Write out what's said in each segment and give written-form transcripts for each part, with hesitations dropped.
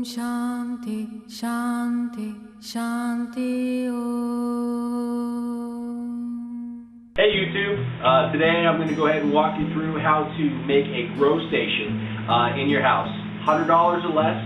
Shanti, Shanti, Shanti Om. Hey YouTube, today I'm going to go ahead and walk you through how to make a grow station in your house. $100 or less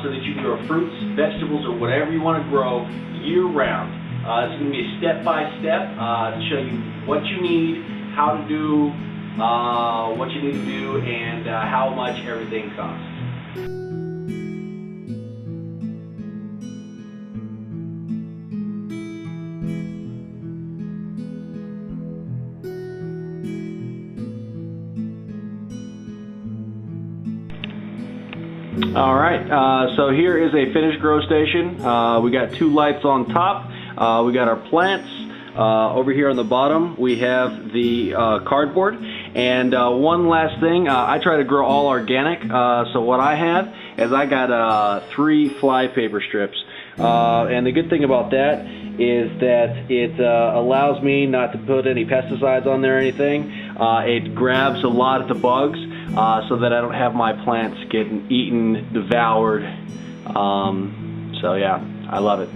so that you can grow fruits, vegetables, or whatever you want to grow year round. It's going to be a step-by-step to show you what you need, how to do what you need to do, and how much everything costs. Alright, so here is a finished grow station. We got two lights on top. We got our plants. Over here on the bottom we have the cardboard. And one last thing, I try to grow all organic. So what I have is I got 3 flypaper strips. And the good thing about that is that it allows me not to put any pesticides on there or anything. It grabs a lot of the bugs. So that I don't have my plants getting eaten, devoured. So yeah, I love it.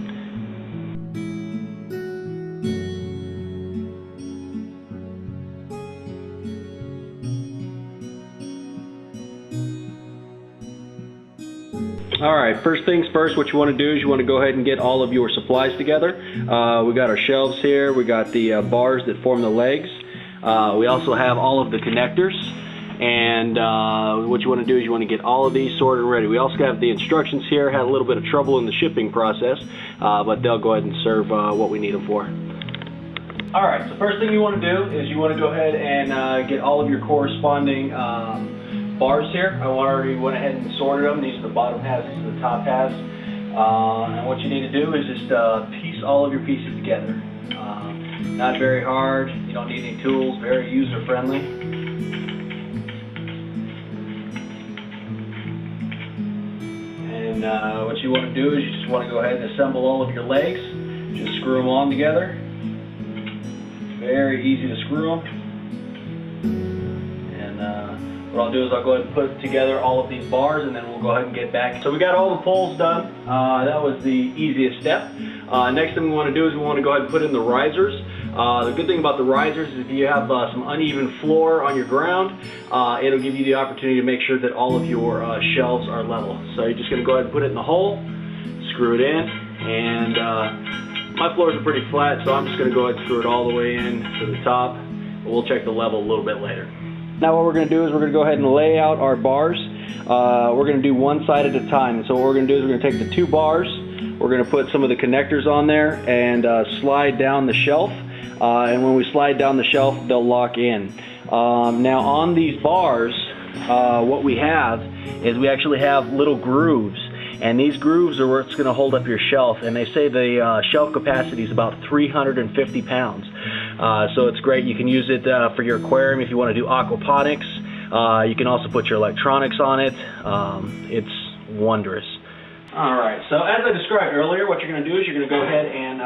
Alright, first things first, what you want to do is you want to go ahead and get all of your supplies together. We got our shelves here, we got the bars that form the legs. We also have all of the connectors. And what you want to do is you want to get all of these sorted and ready. We also have the instructions here. Had a little bit of trouble in the shipping process, but they'll go ahead and serve what we need them for. Alright, so first thing you want to do is you want to go ahead and get all of your corresponding bars here. I already went ahead and sorted them. These are the bottom halves, these are the top halves. And what you need to do is just piece all of your pieces together. Not very hard, you don't need any tools, very user friendly. And what you want to do is you just want to go ahead and assemble all of your legs. Just screw them on together. Very easy to screw them. And what I'll do is I'll go ahead and put together all of these bars, and then we'll go ahead and get back. So we got all the poles done. That was the easiest step. Next thing we want to do is we want to go ahead and put in the risers. The good thing about the risers is if you have some uneven floor on your ground, it'll give you the opportunity to make sure that all of your shelves are level. So you're just going to go ahead and put it in the hole, screw it in, and my floors are pretty flat, so I'm just going to go ahead and screw it all the way in to the top. We'll check the level a little bit later. Now what we're going to do is we're going to go ahead and lay out our bars. We're going to do one side at a time. So what we're going to do is we're going to take the 2 bars, we're going to put some of the connectors on there and slide down the shelf. And when we slide down the shelf, they'll lock in. Now on these bars, what we have is we actually have little grooves. And these grooves are what's going to hold up your shelf. And they say the shelf capacity is about 350 pounds. So it's great. You can use it for your aquarium if you want to do aquaponics. You can also put your electronics on it. It's wondrous. Alright, so as I described earlier, what you're going to do is you're going to go ahead and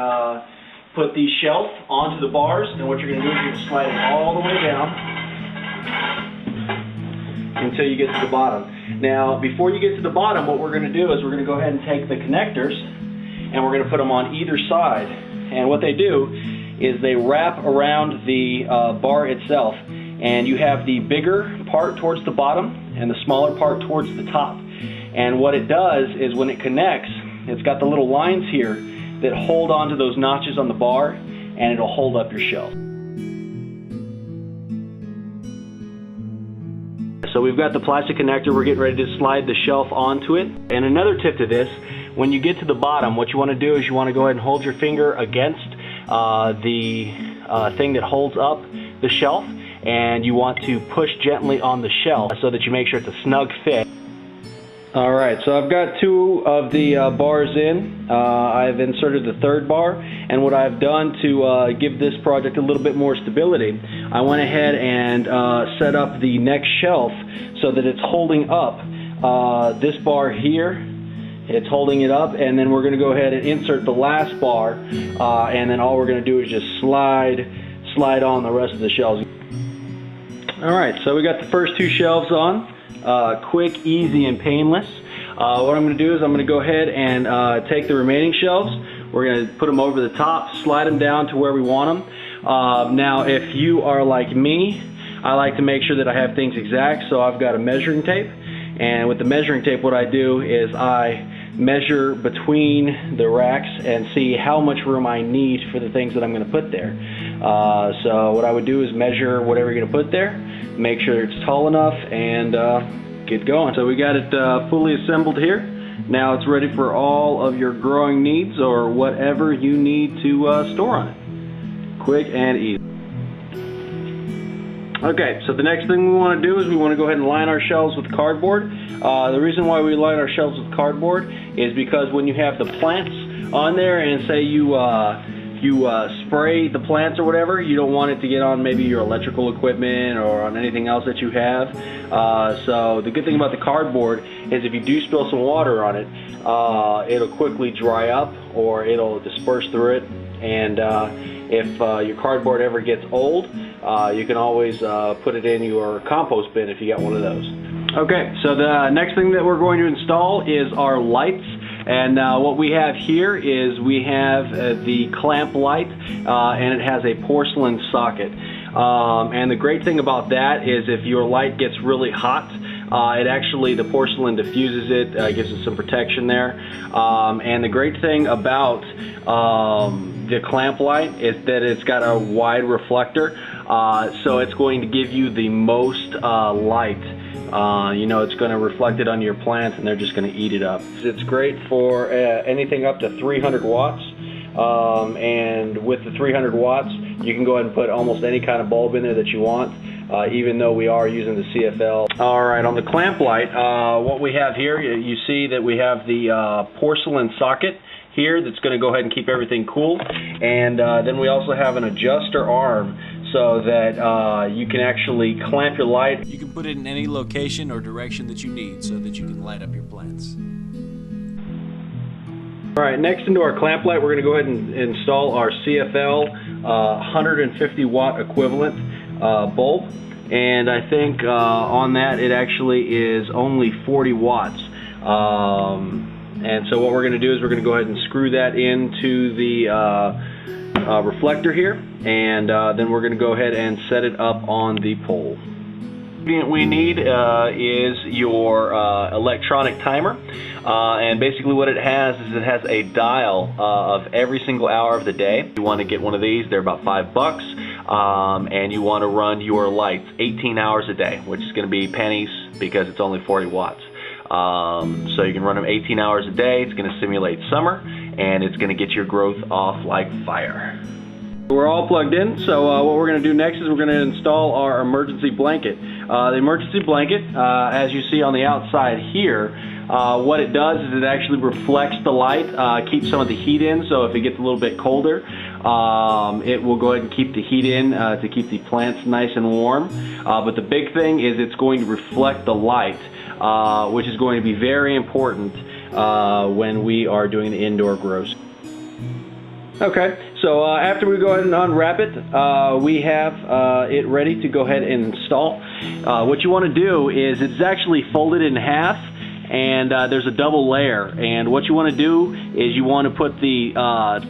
put the shelf onto the bars, and what you're going to do is you're going to slide it all the way down until you get to the bottom. Now, before you get to the bottom, what we're going to do is we're going to go ahead and take the connectors and we're going to put them on either side. And what they do is they wrap around the bar itself, and you have the bigger part towards the bottom and the smaller part towards the top. And what it does is when it connects, it's got the little lines here that hold on to those notches on the bar, and it'll hold up your shelf. So we've got the plastic connector, we're getting ready to slide the shelf onto it. And another tip to this, when you get to the bottom, what you want to do is you want to go ahead and hold your finger against the thing that holds up the shelf, and you want to push gently on the shelf so that you make sure it's a snug fit. Alright, so I've got 2 of the bars in. I've inserted the 3rd bar, and what I've done to give this project a little bit more stability, I went ahead and set up the next shelf so that it's holding up this bar here. It's holding it up, and then we're going to go ahead and insert the last bar, and then all we're going to do is just slide on the rest of the shelves. Alright, so we got the first 2 shelves on. Quick, easy, and painless. What I'm going to do is I'm going to go ahead and take the remaining shelves. We're going to put them over the top, slide them down to where we want them. Now, if you are like me, I like to make sure that I have things exact, so I've got a measuring tape. And with the measuring tape, what I do is I measure between the racks and see how much room I need for the things that I'm going to put there. So what I would do is measure whatever you're going to put there, make sure it's tall enough, and get going. So we got it fully assembled here. Now it's ready for all of your growing needs or whatever you need to store on it. Quick and easy. Okay, so the next thing we want to do is we want to go ahead and line our shelves with cardboard. The reason why we line our shelves with cardboard is because when you have the plants on there and say you spray the plants or whatever, you don't want it to get on maybe your electrical equipment or on anything else that you have. So the good thing about the cardboard is if you do spill some water on it, it'll quickly dry up or it'll disperse through it. And if your cardboard ever gets old, you can always put it in your compost bin if you got one of those. Okay, so the next thing that we're going to install is our lights. And what we have here is we have the clamp light, and it has a porcelain socket. And the great thing about that is if your light gets really hot, the porcelain diffuses it, gives it some protection there. And the great thing about the clamp light is that it's got a wide reflector, so it's going to give you the most light. It's going to reflect it on your plants and they're just going to eat it up. It's great for anything up to 300 watts. And with the 300 watts, you can go ahead and put almost any kind of bulb in there that you want, even though we are using the CFL. Alright, on the clamp light, what we have here, you see that we have the porcelain socket here that's going to go ahead and keep everything cool. And then we also have an adjuster arm so that you can actually clamp your light. You can put it in any location or direction that you need so that you can light up your plants. Alright, next into our clamp light, we're going to go ahead and install our CFL 150 watt equivalent bulb. And I think on that it actually is only 40 watts. And so what we're going to do is we're going to go ahead and screw that into the reflector here, and then we're going to go ahead and set it up on the pole. The ingredient we need is your electronic timer, and basically what it has is it has a dial of every single hour of the day. You want to get one of these, they're about $5, and you want to run your lights 18 hours a day, which is going to be pennies because it's only 40 watts. So you can run them 18 hours a day. It's going to simulate summer, and it's going to get your growth off like fire. We're all plugged in, so what we're going to do next is we're going to install our emergency blanket. The emergency blanket, as you see on the outside here, what it does is it actually reflects the light, keeps some of the heat in, so if it gets a little bit colder, it will go ahead and keep the heat in to keep the plants nice and warm. But the big thing is it's going to reflect the light, which is going to be very important when we are doing the indoor grows. Okay, so after we go ahead and unwrap it, we have it ready to go ahead and install. What you want to do is it's actually folded in half, and there's a double layer. And what you want to do is you want to put the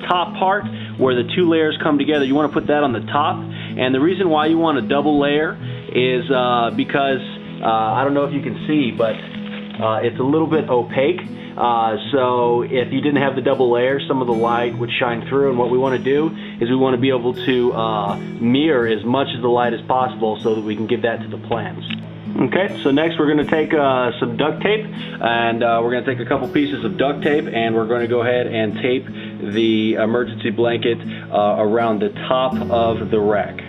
top part where the two layers come together, you want to put that on the top. And the reason why you want a double layer is because I don't know if you can see, but it's a little bit opaque. So if you didn't have the double layer, some of the light would shine through, and what we want to do is we want to be able to mirror as much of the light as possible so that we can give that to the plants. Okay, so next we're going to take some duct tape, and we're going to take a couple pieces of duct tape, and we're going to go ahead and tape the emergency blanket around the top of the rack.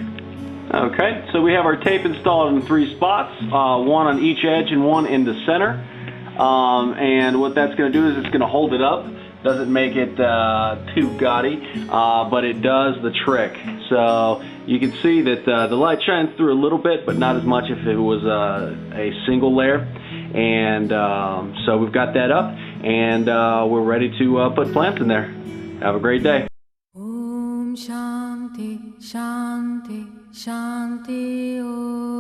Okay, so we have our tape installed in 3 spots, one on each edge and one in the center. And what that's going to do is it's going to hold it up. Doesn't make it too gaudy, but it does the trick. So you can see that the light shines through a little bit, but not as much if it was a single layer. And so we've got that up, and we're ready to put plants in there. Have a great day. Om Shanti Shanti Shanti Om.